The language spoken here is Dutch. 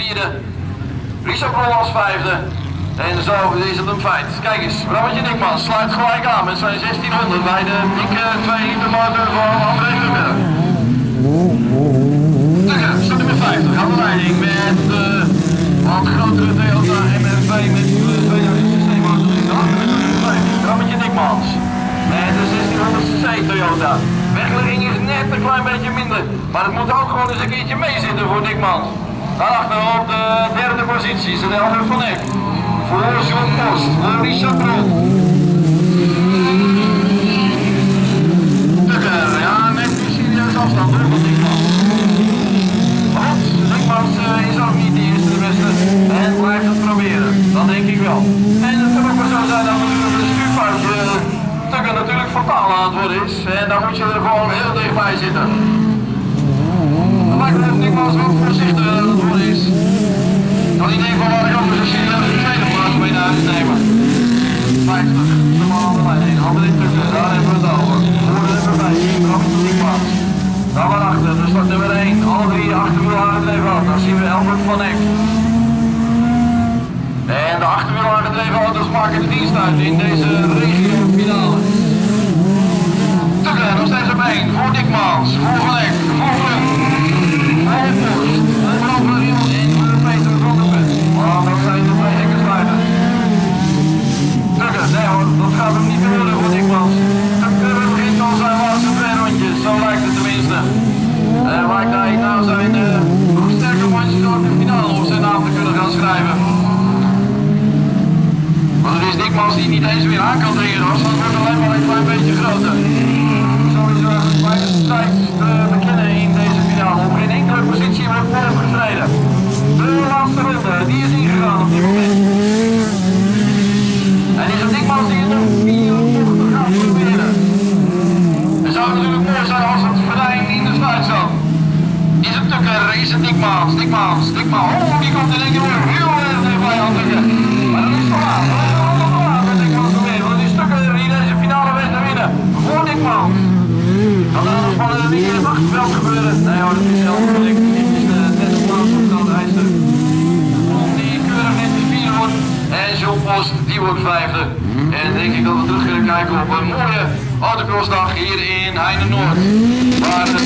vierde. Richard Krol als vijfde. En zo is het een feit. Kijk eens, Brammetje Dikmans sluit gelijk aan met zijn 1600 bij de dikke 2 liter motor van André Lukke. Lukke, staat nummer 50 aan de leiding met de wat grotere Toyota MR2 met 2016 motor. Brammetje Dikmans met de 1600C Toyota. Weglegging is net een klein beetje minder, maar het moet ook gewoon eens een keertje meezitten voor Dikmans. Daarachter op de derde positie is de Elder van Eck. Voor John Post, voor Richard Krol. Tukker, ja, net een serieus afstand hoor van Dikmans. Want Dikmans is ook niet de eerste de beste en blijft het proberen. Dat denk ik wel. En het kan ook wel zo zijn dat de stuurfoutje Tukker natuurlijk fataal aan het worden is. En dan moet je er gewoon heel dichtbij zitten. Het lijkt me dat Dikmans wat voorzichtiger aan het worden is. Dan in ieder geval waar ik ook eens een de tweede plaats mee naar huis nemen. 50, de man aan de leiding, handen in Tukker, daar hebben we het over. Voor de nummer 5, Brammetje Dikmans. Daar waarachter, dus dat nummer 1, alle drie achterwiel aangedreven auto's. Dan zien we Albert van Eck. En de achterwiel aangedreven auto's maken de dienst uit in deze regio finale. Tukker, nog steeds op 1, voor Dikmans, voor Van Eck, voor Vlug, voor Post, voor Overriel en voor Peter van der Pen. Maar dat zijn de twee hekken sluiten. Tukker, nee hoor, dat gaat hem niet worden voor Dikmans. Tukker begint al zijn laatste 2 rondjes, zo lijkt het tenminste. En lijkt hij nou zijn nog sterke mandjes ook de finale op zijn naam te kunnen gaan schrijven. Maar er is Dikmans die niet eens weer aan kan dringen, dat wordt alleen maar een klein beetje groter. Sowieso bij de tijd te bekennen in deze finale. Op geen enkele positie wordt voor hem gestreden. De laatste ronde, die is ingegaan op dit moment. En is het Dikmans die het nog 4 bochten gaat proberen. Het zou natuurlijk mooi zijn als het Verdijn in de sluit zat. Is het Tukker, is het Dikmans, Dikmans. Oh, die komt in één keer weer heel erg dichtbij aan Tukker. Maar dat is te laat, dat is allemaal te laat met Dikmans weer. Want het is Tukker die deze finale weet te winnen. Voor Dikmans. Kan er anders van niet in het achterveld gebeuren? Nee hoor, dat is zelf moeilijk. Dit is de derde plaats op dat ijzer. Die keurig net de vierde wordt. En John Post, die wordt vijfde. En denk ik dat we terug kunnen kijken op een mooie autocrossdag hier in Heine Noord. Waar het